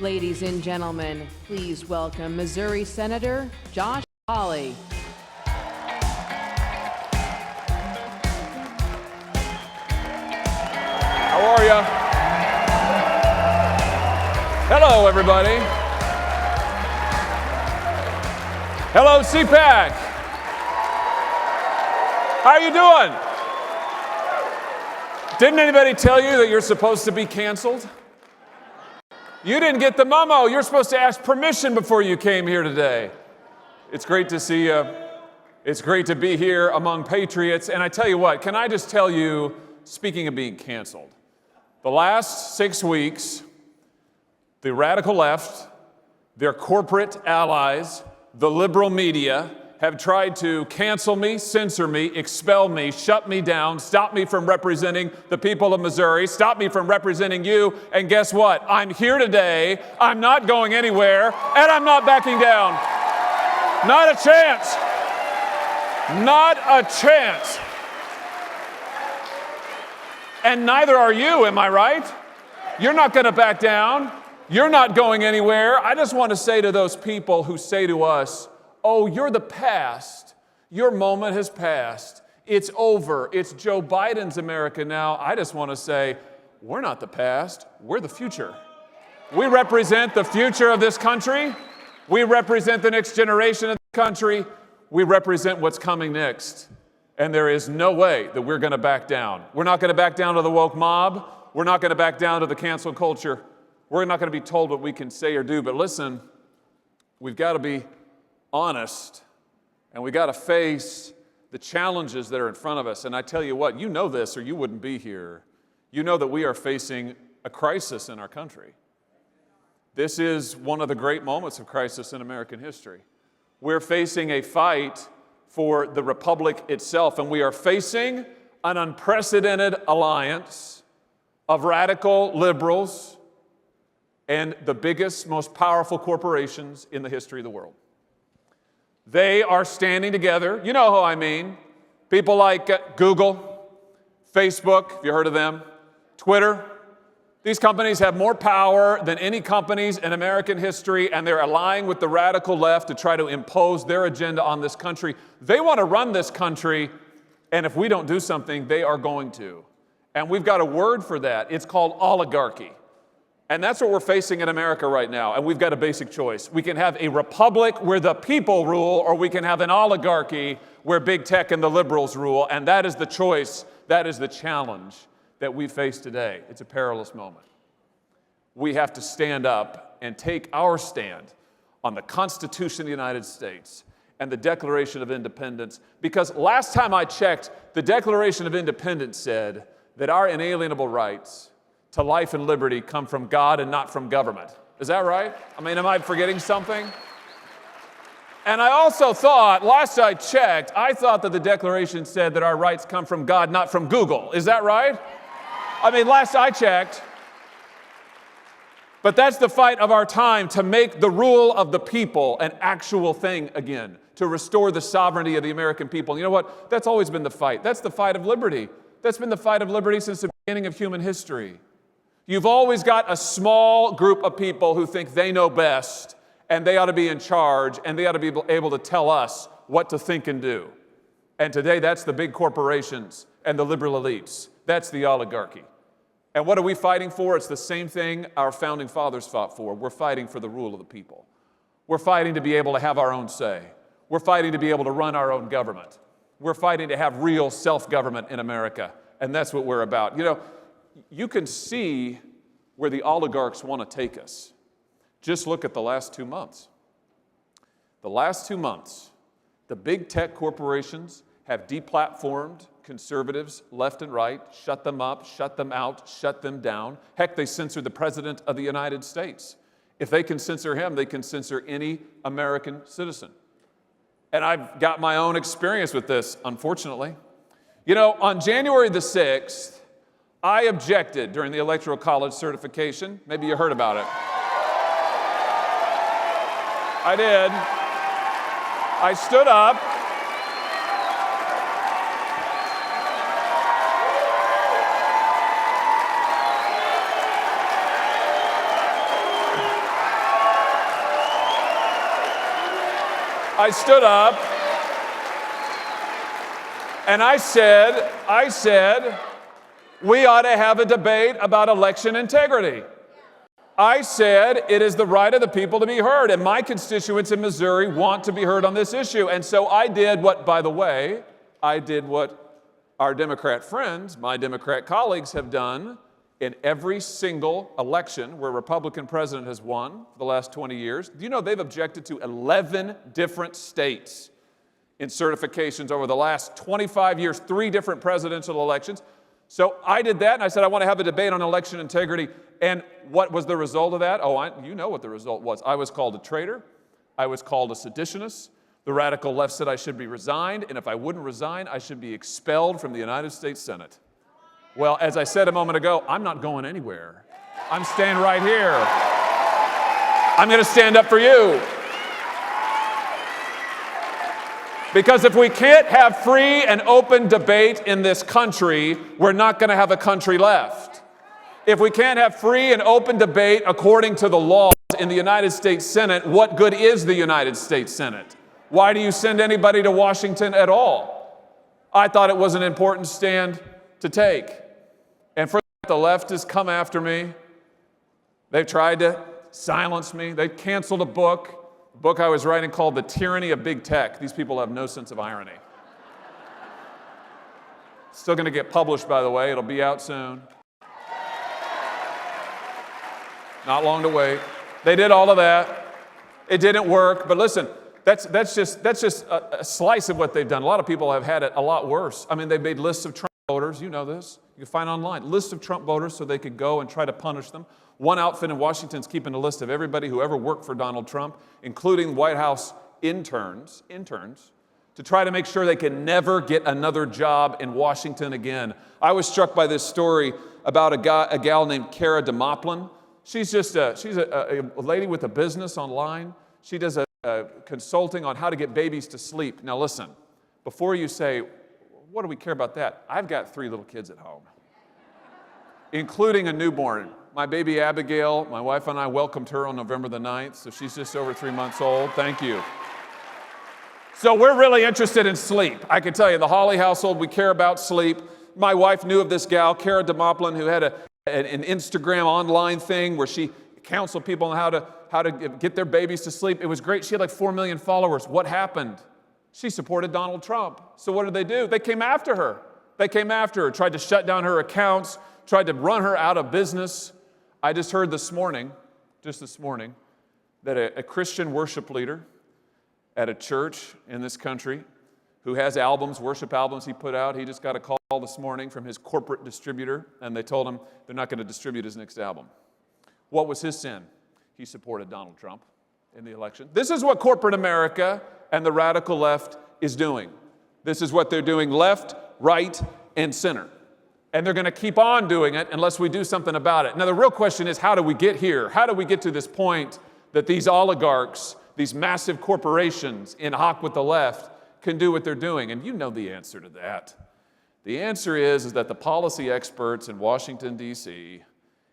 Ladies and gentlemen, please welcome Missouri Senator Josh Hawley. How are you? Hello, everybody. Hello, CPAC. How are you doing? Didn't anybody tell you that you're supposed to be canceled? You didn't get the memo. You're supposed to ask permission before you came here today. It's great to see you. It's great to be here among patriots. And I tell you what, can I just tell you, speaking of being canceled, the last 6 weeks, the radical left, their corporate allies, the liberal media have tried to cancel me, censor me, expel me, shut me down, stop me from representing the people of Missouri, stop me from representing you. And guess what? I'm here today. I'm not going anywhere, and I'm not backing down. Not a chance. Not a chance. And neither are you, am I right? You're not going to back down. You're not going anywhere. I just want to say to those people who say to us, oh, you're the past. Your moment has passed. It's over. It's Joe Biden's America now. I just want to say, we're not the past. We're the future. We represent the future of this country. We represent the next generation of the country. We represent what's coming next. And there is no way that we're going to back down. We're not going to back down to the woke mob. We're not going to back down to the cancel culture. We're not going to be told what we can say or do. But listen, we've got to be honest, and we got to face the challenges that are in front of us. And I tell you what, you know this or you wouldn't be here. You know that we are facing a crisis in our country. This is one of the great moments of crisis in American history. We're facing a fight for the republic itself, and we are facing an unprecedented alliance of radical liberals and the biggest, most powerful corporations in the history of the world. They are standing together. You know who I mean. People like Google, Facebook, have you heard of them? Twitter. These companies have more power than any companies in American history, and they're allying with the radical left to try to impose their agenda on this country. They want to run this country, and if we don't do something, they are going to. And we've got a word for that. It's called oligarchy. And that's what we're facing in America right now, and we've got a basic choice. We can have a republic where the people rule, or we can have an oligarchy where big tech and the liberals rule, and that is the choice, that is the challenge that we face today. It's a perilous moment. We have to stand up and take our stand on the Constitution of the United States and the Declaration of Independence, because last time I checked, the Declaration of Independence said that our inalienable rights to life and liberty come from God and not from government. Is that right? I mean, am I forgetting something? And I also thought, last I checked, I thought that the Declaration said that our rights come from God, not from Google. Is that right? I mean, last I checked. But that's the fight of our time, to make the rule of the people an actual thing again, to restore the sovereignty of the American people. And you know what? That's always been the fight. That's the fight of liberty. That's been the fight of liberty since the beginning of human history. You've always got a small group of people who think they know best, and they ought to be in charge, and they ought to be able to tell us what to think and do. And today, that's the big corporations and the liberal elites. That's the oligarchy. And what are we fighting for? It's the same thing our founding fathers fought for. We're fighting for the rule of the people. We're fighting to be able to have our own say. We're fighting to be able to run our own government. We're fighting to have real self-government in America, and that's what we're about. You know, you can see where the oligarchs want to take us. Just look at the last 2 months. The last 2 months, the big tech corporations have deplatformed conservatives left and right, shut them up, shut them out, shut them down. Heck, they censored the President of the United States. If they can censor him, they can censor any American citizen. And I've got my own experience with this, unfortunately. You know, on January the 6th, I objected during the Electoral College certification. Maybe you heard about it. I did. I stood up. I stood up and I said, we ought to have a debate about election integrity. I said it is the right of the people to be heard, and my constituents in Missouri want to be heard on this issue. And so I did what, by the way, our Democrat friends, my Democrat colleagues have done in every single election where a Republican president has won for the last 20 years. Do you know they've objected to 11 different states in certifications over the last 25 years, 3 different presidential elections? So I did that, and I said I want to have a debate on election integrity. And what was the result of that? You know what the result was. I was called a traitor. I was called a seditionist. The radical left said I should be resigned, and if I wouldn't resign, I should be expelled from the United States Senate. Well, as I said a moment ago, I'm not going anywhere. I'm staying right here. I'm going to stand up for you. Because if we can't have free and open debate in this country, we're not going to have a country left. If we can't have free and open debate according to the laws in the United States Senate, what good is the United States Senate? Why do you send anybody to Washington at all? I thought it was an important stand to take. And for that, the left has come after me. They've tried to silence me. They canceled a book I was writing called The Tyranny of Big Tech. These people have no sense of irony. Still going to get published, by the way. It'll be out soon. Not long to wait. They did all of that. It didn't work. But listen, that's just a slice of what they've done. A lot of people have had it a lot worse. I mean, they made lists of Trump voters. You know this. You can find online. Lists of Trump voters so they could go and try to punish them. One outfit in Washington's keeping a list of everybody who ever worked for Donald Trump, including White House interns, to try to make sure they can never get another job in Washington again. I was struck by this story about a gal named Cara DeMoplin. She's a lady with a business online. She does a consulting on how to get babies to sleep. Now listen, before you say, what do we care about that? I've got 3 little kids at home, including a newborn. My baby Abigail, my wife and I welcomed her on November the 9th, so she's just over 3 months old. Thank you. So we're really interested in sleep. I can tell you, the Hawley household, we care about sleep. My wife knew of this gal, Cara DeMoplin, who had an Instagram online thing where she counseled people on how to get their babies to sleep. It was great. She had like 4 million followers. What happened? She supported Donald Trump. So what did they do? They came after her. Tried to shut down her accounts, tried to run her out of business. I just heard this morning, that a Christian worship leader at a church in this country who has worship albums he put out, he just got a call this morning from his corporate distributor, and they told him they're not going to distribute his next album. What was his sin? He supported Donald Trump in the election. This is what corporate America and the radical left is doing. This is what they're doing left, right, and center. And they're going to keep on doing it unless we do something about it. Now, the real question is, how do we get here? How do we get to this point that these oligarchs, these massive corporations in hock with the left, can do what they're doing? And you know the answer to that. The answer is that the policy experts in Washington, D.C.,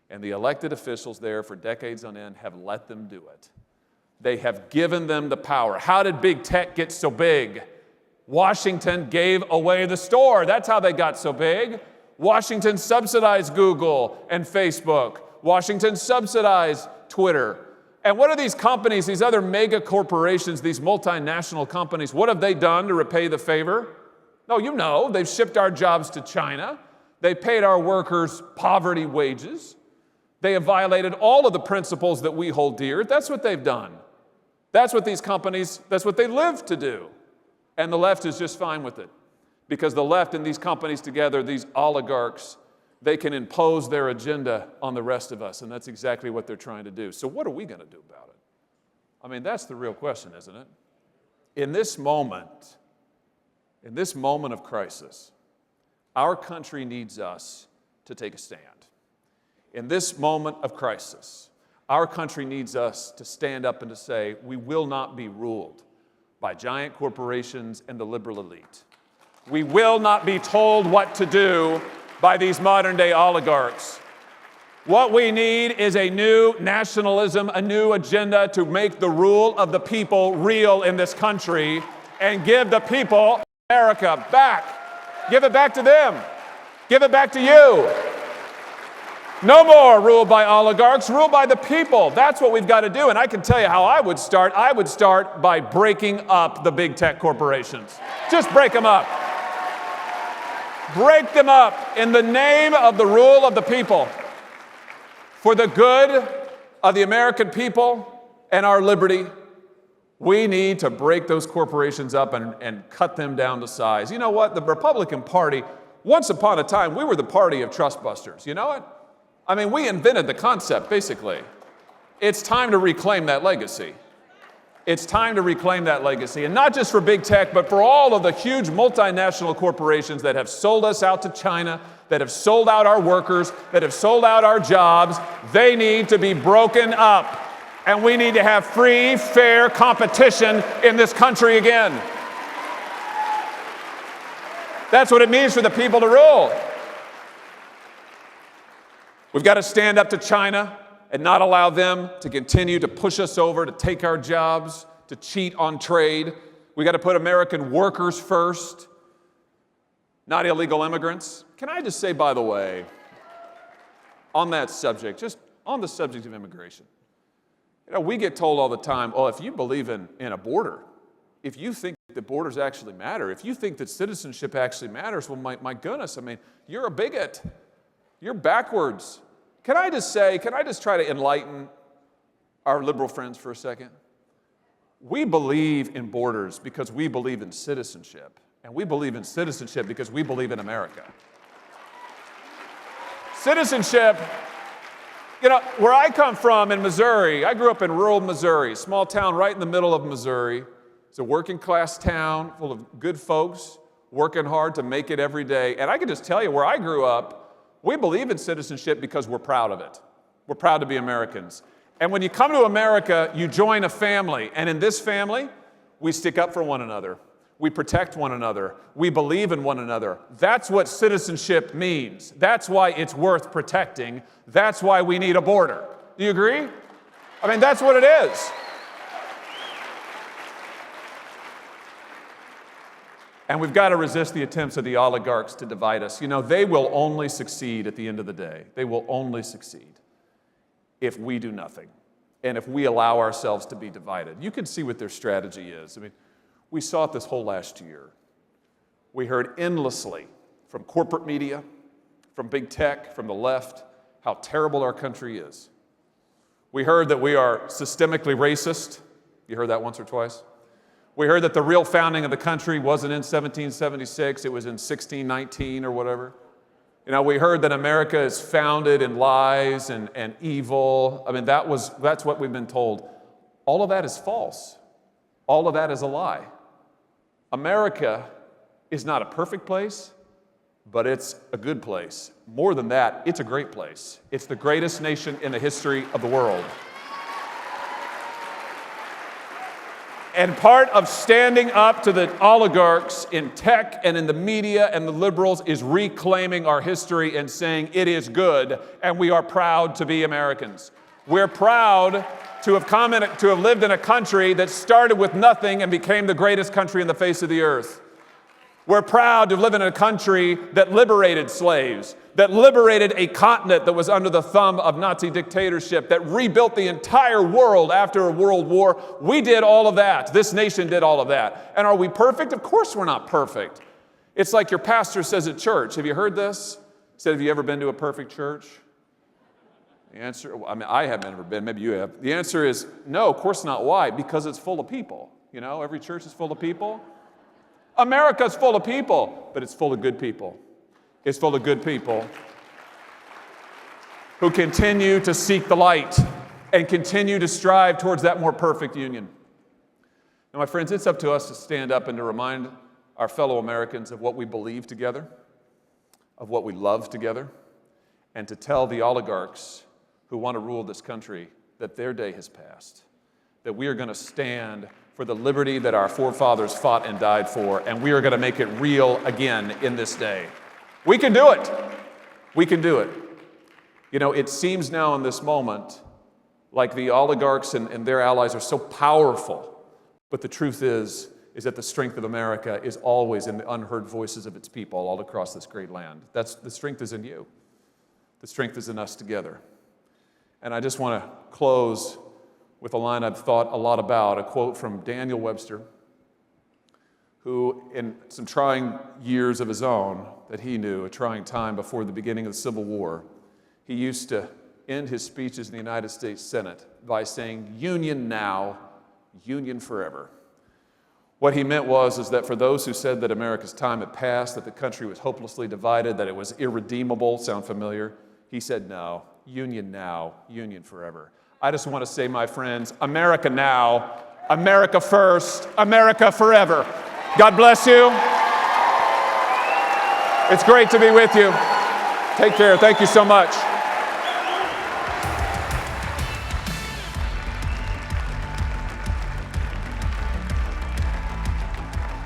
and the elected officials there for decades on end have let them do it. They have given them the power. How did big tech get so big? Washington gave away the store. That's how they got so big. Washington subsidized Google and Facebook. Washington subsidized Twitter. And what are these companies, these other mega corporations, these multinational companies, what have they done to repay the favor? No, you know, they've shipped our jobs to China. They paid our workers poverty wages. They have violated all of the principles that we hold dear. That's what they've done. That's what these companies, that's what they live to do. And the left is just fine with it. Because the left and these companies together, these oligarchs, they can impose their agenda on the rest of us, and that's exactly what they're trying to do. So what are we going to do about it? I mean, that's the real question, isn't it? In this moment of crisis, our country needs us to take a stand. In this moment of crisis, our country needs us to stand up and to say, we will not be ruled by giant corporations and the liberal elite. We will not be told what to do by these modern-day oligarchs. What we need is a new nationalism, a new agenda to make the rule of the people real in this country and give the people America back. Give it back to them. Give it back to you. No more rule by oligarchs, rule by the people. That's what we've got to do. And I can tell you how I would start. I would start by breaking up the big tech corporations. Just break them up. Break them up in the name of the rule of the people. For the good of the American people and our liberty, we need to break those corporations up and cut them down to size. You know what? The Republican Party, once upon a time, we were the party of trustbusters. You know it? I mean, we invented the concept, basically. It's time to reclaim that legacy. It's time to reclaim that legacy. And not just for big tech, but for all of the huge multinational corporations that have sold us out to China, that have sold out our workers, that have sold out our jobs. They need to be broken up. And we need to have free, fair competition in this country again. That's what it means for the people to rule. We've got to stand up to China and not allow them to continue to push us over, to take our jobs, to cheat on trade. We've got to put American workers first, not illegal immigrants. Can I just say, by the way, on that subject, just on the subject of immigration, you know, we get told all the time, oh, if you believe in a border, if you think that borders actually matter, if you think that citizenship actually matters, well, my goodness, I mean, you're a bigot. You're backwards. Can I just try to enlighten our liberal friends for a second? We believe in borders because we believe in citizenship. And we believe in citizenship because we believe in America. Citizenship, you know, where I come from in Missouri, I grew up in rural Missouri, small town right in the middle of Missouri. It's a working class town full of good folks working hard to make it every day. And I can just tell you, where I grew up, we believe in citizenship because we're proud of it. We're proud to be Americans. And when you come to America, you join a family. And in this family, we stick up for one another. We protect one another. We believe in one another. That's what citizenship means. That's why it's worth protecting. That's why we need a border. Do you agree? I mean, that's what it is. And we've got to resist the attempts of the oligarchs to divide us. You know, they will only succeed at the end of the day. They will only succeed if we do nothing and if we allow ourselves to be divided. You can see what their strategy is. I mean, we saw it this whole last year. We heard endlessly from corporate media, from big tech, from the left, how terrible our country is. We heard that we are systemically racist. You heard that once or twice? We heard that the real founding of the country wasn't in 1776, it was in 1619 or whatever. You know, we heard that America is founded in lies and evil. I mean, that's what we've been told. All of that is false. All of that is a lie. America is not a perfect place, but it's a good place. More than that, it's a great place. It's the greatest nation in the history of the world. And part of standing up to the oligarchs in tech and in the media and the liberals is reclaiming our history and saying it is good, and we are proud to be Americans. We're proud to have lived in a country that started with nothing and became the greatest country in the face of the earth. We're proud to live in a country that liberated slaves, that liberated a continent that was under the thumb of Nazi dictatorship, that rebuilt the entire world after a world war. We did all of that. This nation did all of that. And are we perfect? Of course we're not perfect. It's like your pastor says at church. Have you heard this? He said, have you ever been to a perfect church? The answer, I mean, I haven't ever been. Maybe you have. The answer is no, of course not. Why? Because it's full of people. You know, every church is full of people. America's full of people, but it's full of good people. It's full of good people who continue to seek the light and continue to strive towards that more perfect union. Now, my friends, it's up to us to stand up and to remind our fellow Americans of what we believe together, of what we love together, and to tell the oligarchs who want to rule this country that their day has passed, that we are going to stand for the liberty that our forefathers fought and died for, and we are going to make it real again in this day. We can do it. We can do it. You know, it seems now in this moment like the oligarchs and their allies are so powerful, but the truth is that the strength of America is always in the unheard voices of its people all across this great land. The strength is in you. The strength is in us together. And I just want to close with a line I've thought a lot about, a quote from Daniel Webster, who in some trying years of his own that he knew, a trying time before the beginning of the Civil War, he used to end his speeches in the United States Senate by saying, "Union now, union forever." What he meant was that for those who said that America's time had passed, that the country was hopelessly divided, that it was irredeemable, sound familiar? He said, no, union now, union forever. I just want to say, my friends, America now, America first, America forever. God bless you. It's great to be with you. Take care. Thank you so much.